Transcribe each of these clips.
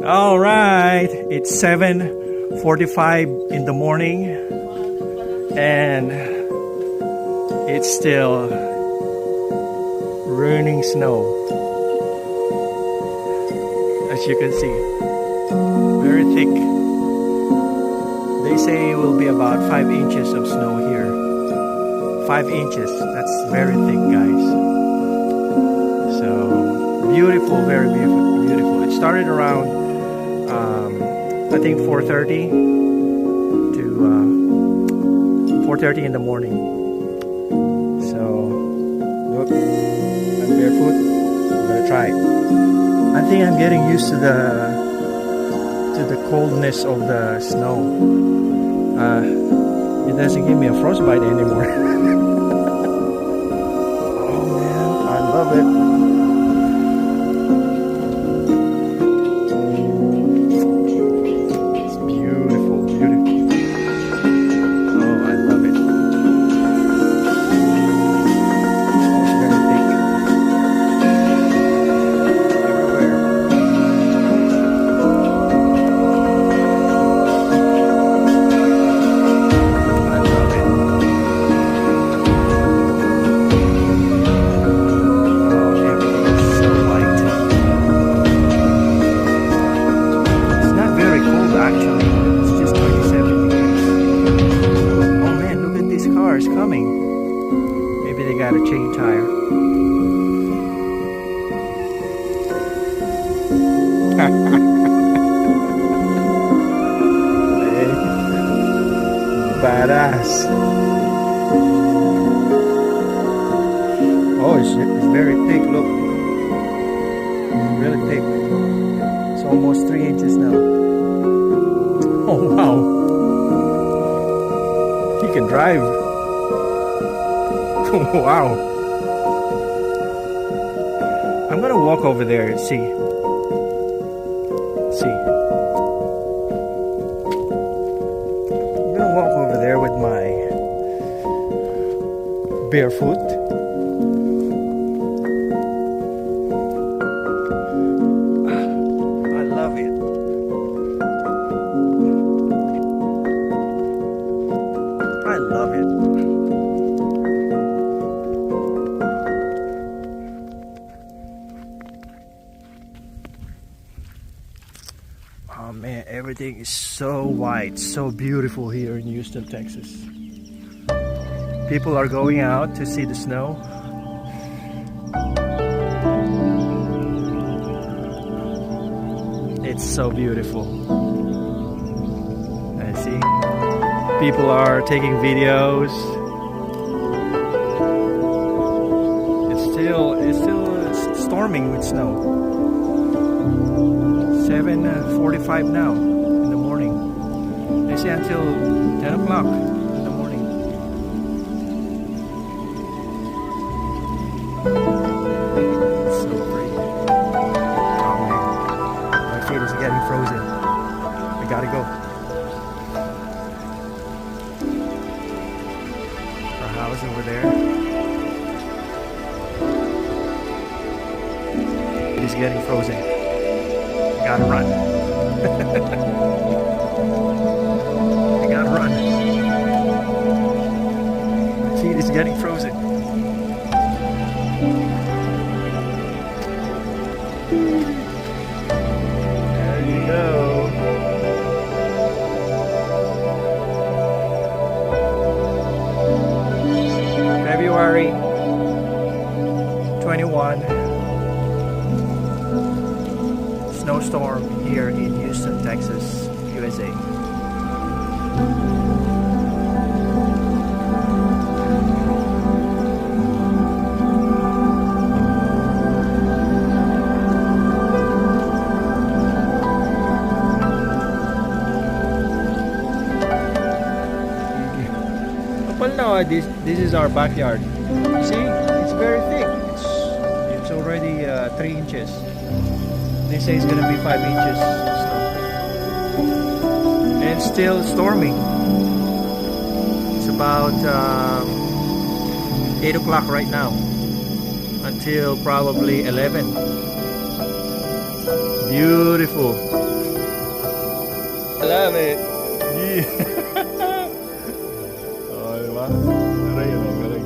All right, it's 7:45 in the morning and it's still raining snow. As you can see, very thick. They say it will be about 5 inches of snow here. 5 inches, that's very thick, guys. So beautiful, very beautiful. It started around I think 4:30 to 4:30 in the morning. So look, I'm barefoot. I'm gonna try it. I think I'm getting used to the coldness of the snow. It doesn't give me a frostbite anymore. Oh man, I love it. Coming. Maybe they got a chain tire. Hey, badass. Oh, it's very thick. Look, it's really thick. It's almost 3 inches now. Oh wow, he can drive. Wow. I'm gonna walk over there and see. I'm gonna walk over there with my barefoot. I love it. I love it. Oh man, everything is so white, so beautiful here in Houston, Texas. People are going out to see the snow. It's so beautiful. I see people are taking videos. It's still storming with snow. 7:45 now in the morning. They say until 10 o'clock in the morning. It's so pretty. Oh man, my feet is getting frozen. I gotta go. Our house over there. It is getting frozen. Gotta run. I gotta run. My feet is getting frozen. There you go. February 21. Snowstorm here in Houston, Texas, USA. This is our backyard. See, it's very thick. It's already 3 inches. They say it's gonna be 5 inches snow. And still storming. It's about 8 o'clock right now until probably 11. Beautiful. love it. Yeah. Oh, diba? Galing, ano, galing.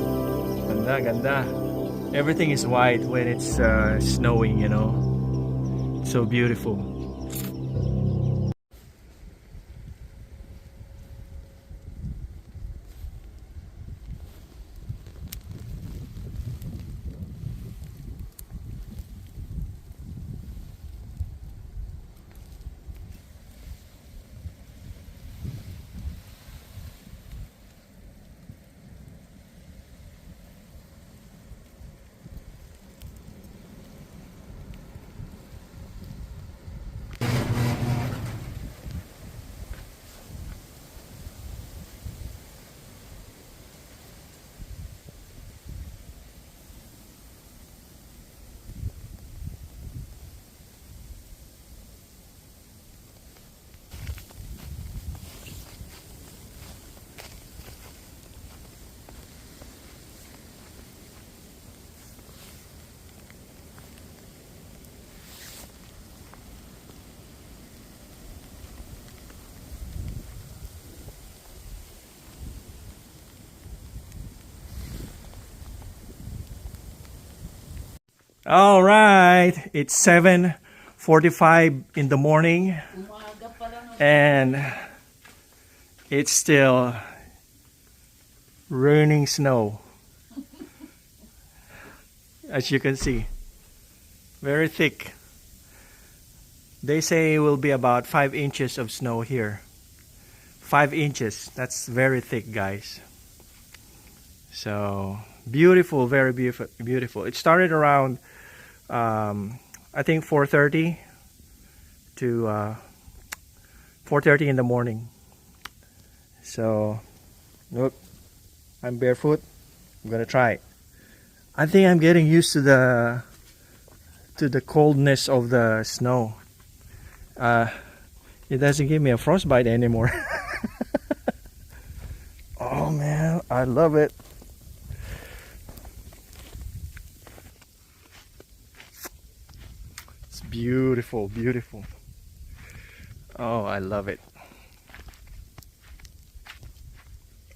Ganda, ganda. Everything is white when it's snowing, you know. So beautiful. All right, it's 7:45 in the morning, and it's still raining snow. As you can see, very thick. They say it will be about 5 inches of snow here. 5 inches, that's very thick, guys. So beautiful, very beautiful, beautiful. It started around I think 4:30 to 4:30 in the morning. So look, I'm barefoot. I'm gonna try it. I think I'm getting used to the coldness of the snow. It doesn't give me a frostbite anymore. Oh man, I love it. It's beautiful, beautiful. Oh, I love it.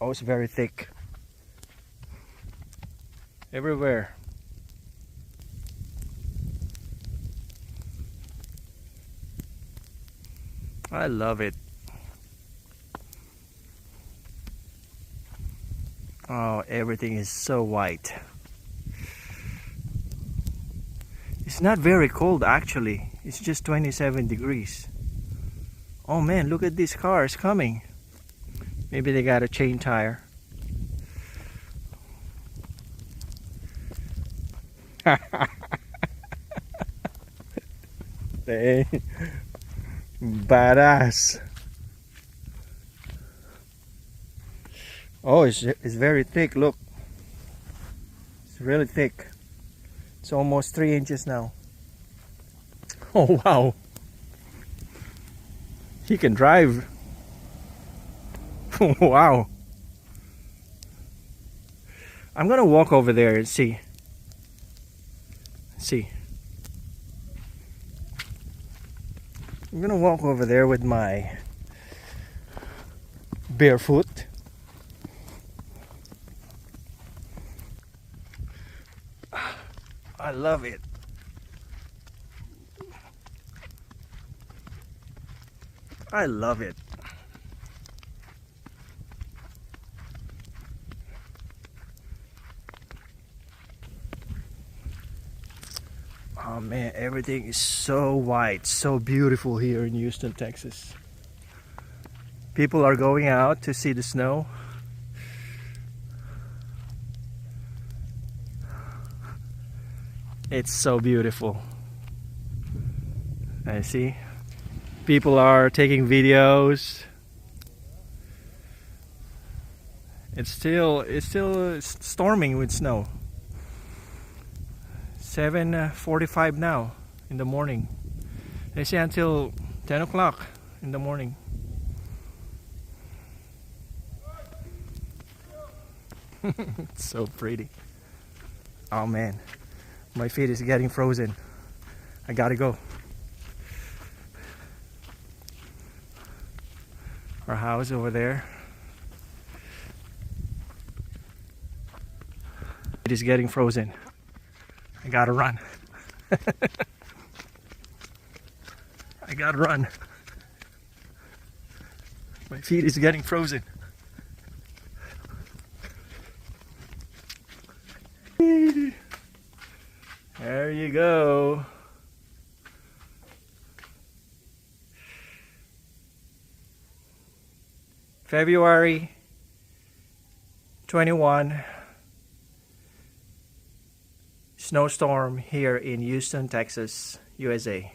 Oh, it's very thick. Everywhere. I love it. Oh, everything is so white. It's not very cold actually. It's just 27 degrees. Oh man, look at these cars coming. Maybe they got a chain tire. They badass. Oh, it's very thick. Look, it's really thick. It's almost 3 inches now. Oh wow, he can drive. Wow. I'm gonna walk over there and see. I'm gonna walk over there with my barefoot. I love it. I love it. Oh man, everything is so white, so beautiful here in Houston, Texas. People are going out to see the snow. It's so beautiful. I see people are taking videos. It's still storming with snow. 7:45 now in the morning. They say until 10 o'clock in the morning. It's so pretty. Oh man, my feet is getting frozen. I gotta go. our house over there. It is getting frozen. I gotta run. I gotta run. My feet is getting frozen. There you go. February 21, snowstorm here in Houston, Texas, USA.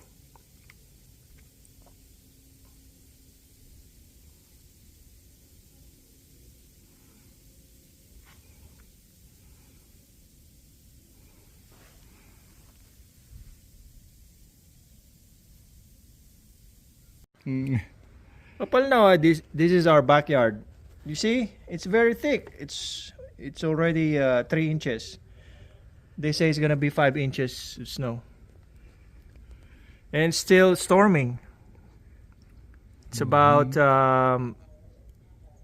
Kapal na, this is our backyard. You see, it's very thick. It's already 3 inches. They say it's gonna be 5 inches of snow, and still storming. It's about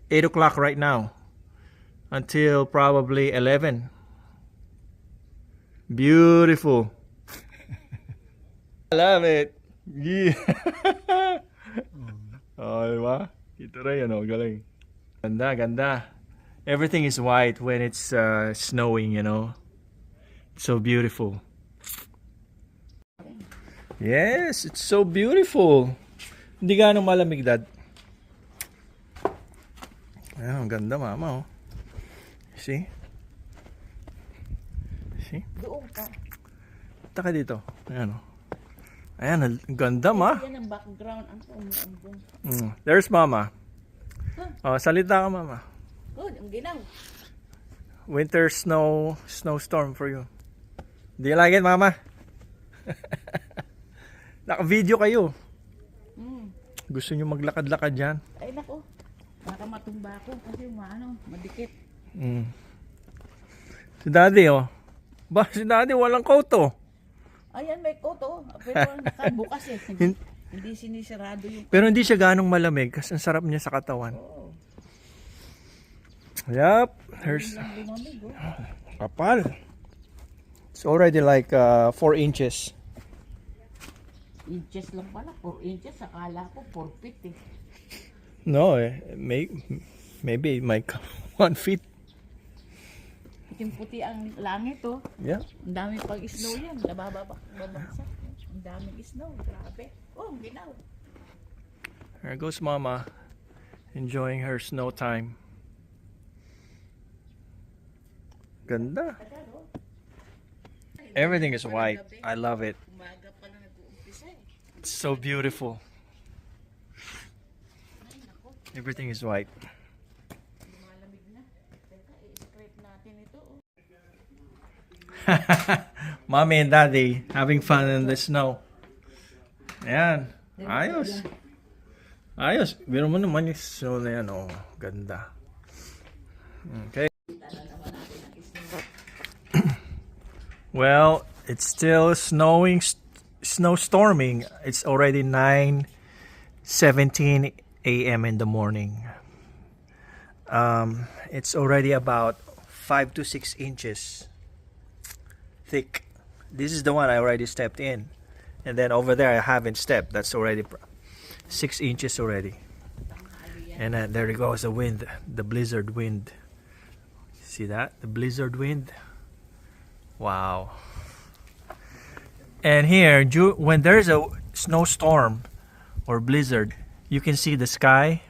8 o'clock right now until probably 11. Beautiful. I love it. Yeah. Oh, diba? Kita rin, ano, galing. Ganda, ganda. Everything is white when it's snowing, you know. So beautiful. Yes, it's so beautiful. Hindi gaano malamig, Dad. Ayan, ang ganda, Mama, oh. See? See? Doon ka. Taka dito. Ayan, oh. Ayan, ang ganda, Ma. Yan ang background. Ang umuambong. There's Mama. Oh, salita ka, Mama. Good, ang ginaw. Winter snowstorm for you. Do you like it, Mama? Naka-video kayo. Gusto nyo maglakad-lakad dyan? Ay, nako. Baka matumba ako kasi madikit. Si Daddy, oh. Ba, si Daddy walang coat, oh. Ayan, may coat, oh. Pero nakabukas eh. Hindi sinisarado yung... Pero hindi siya ganong malamig kasi ang sarap niya sa katawan. Oh. Yup. There's... Lumamig, oh. Kapal. It's already like 4 inches. Inches lang pala. 4 inches. Akala ko 4 feet eh. No, maybe it might come 1 feet. Puting-puti ang langit, oh. Yeah. Ang daming pag-snow yan. Babagsak. Ang daming snow. Grabe. Oh, ang ginaw. There goes Mama enjoying her snow time. Ganda. Everything is white. I love it. Umaga pa lang nag-uumpisa eh. It's so beautiful. Ay, nako. Everything is white. Lumalamig na. Teka, i-scrape natin ito, oh. Mommy and Daddy having fun in the snow. Ayan. Ayos. Ayos. Biro mo naman yung snow na yan. Oh, ganda. Okay. Well, it's still snowstorming. It's already 9:17 a.m. in the morning. It's already about 5 to 6 inches thick. This is the one I already stepped in, and then over there I haven't stepped. That's already 6 inches already. And there it goes, the wind, the blizzard wind. See that? The blizzard wind. Wow. And here, when there's a snowstorm or blizzard, you can see the sky.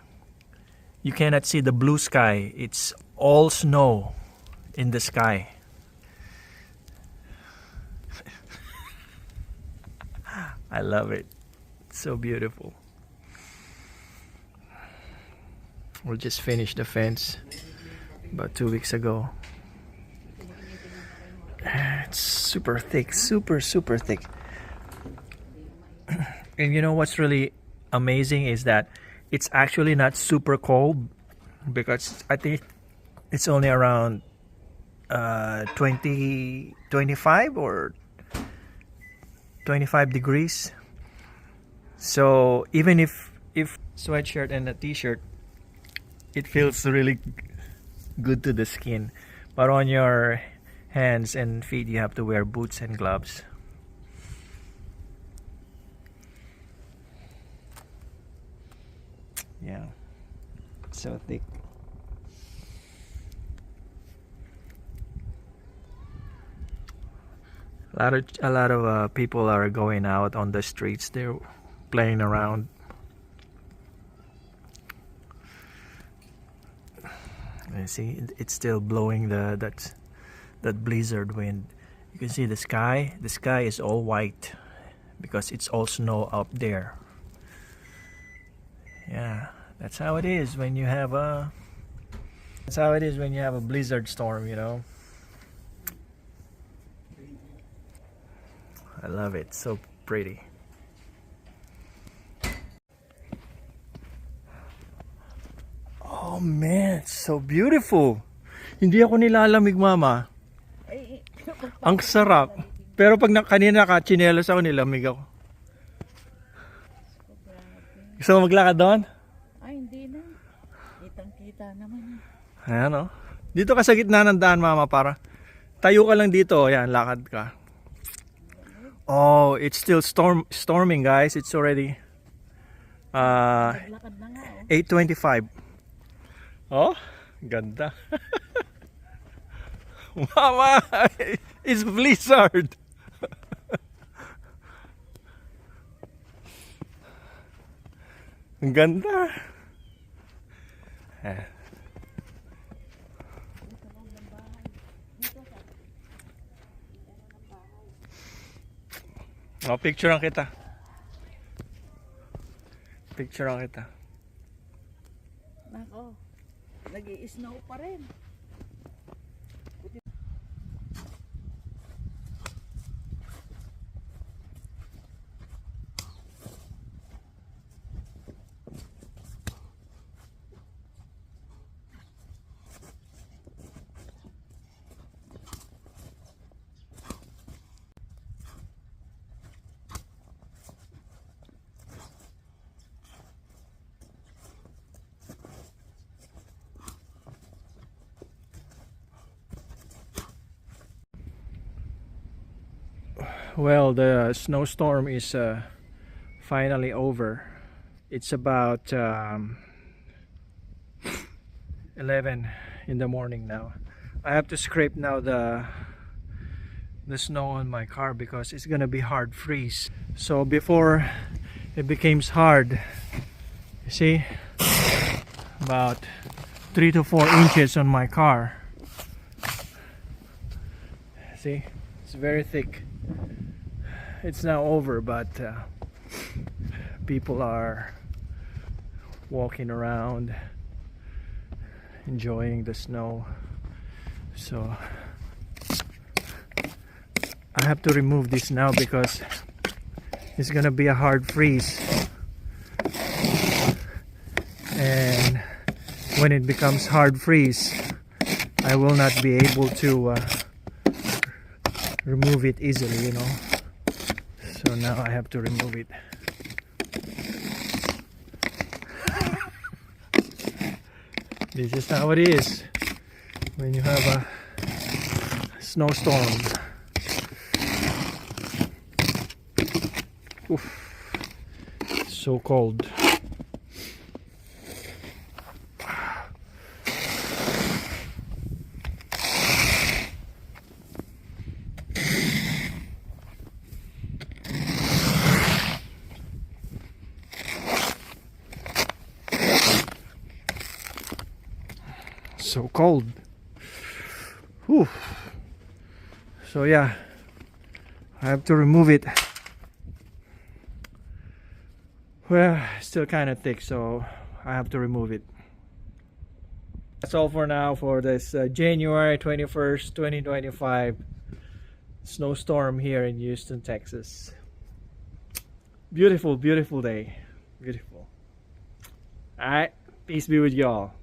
You cannot see the blue sky. It's all snow in the sky. I love it. It's so beautiful. We just finished the fence about 2 weeks ago. It's super thick, super thick. And you know what's really amazing is that it's actually not super cold, because I think it's only around 25 or 25 degrees. So even if sweatshirt and a t-shirt, it feels really good to the skin, but on your hands and feet you have to wear boots and gloves. Yeah, it's so thick. A lot of people are going out on the streets. They're playing around. You see, it's still blowing that blizzard wind. You can see the sky. The sky is all white because it's all snow up there. Yeah, that's how it is when you have a. That's how it is when you have a blizzard storm. You know. I love it. So pretty. Oh man, it's so beautiful. Hindi ako nilalamig, mama. Ay, Ang sarap. Pero pag kanina naka-tsinelas ako, nilamig ako. Gusto mo maglakad doon? ay, hindi na. Kitang-kita naman. Ayan o. Dito ka sa gitna ng daan, mama, para tayo ka lang dito. Ayan, lakad ka. Oh, it's still storming, guys. It's already Naglakad na nga, 8:25. Oh, ganda. Mama, it's blizzard. Ang ganda. Eh. Oh, picturean kita. Picturean kita. Nako, nag-i-snow pa rin. Well, the snowstorm is finally over. It's about 11 in the morning now. I have to scrape now the snow on my car because it's gonna be hard freeze. So before it becomes hard, you see, about 3 to 4 inches on my car. See, it's very thick. It's now over, but people are walking around enjoying the snow. So I have to remove this now because it's gonna be a hard freeze, and when it becomes hard freeze I will not be able to remove it easily, you know. So now I have to remove it. This is how it is when you have a snowstorm. Oof. So cold. So cold. Whew. So yeah, I have to remove it. Well, still kind of thick, so I have to remove it. That's all for now for this January 21st, 2025 snowstorm here in Houston, Texas. Beautiful, beautiful day. Beautiful. Alright, peace be with y'all.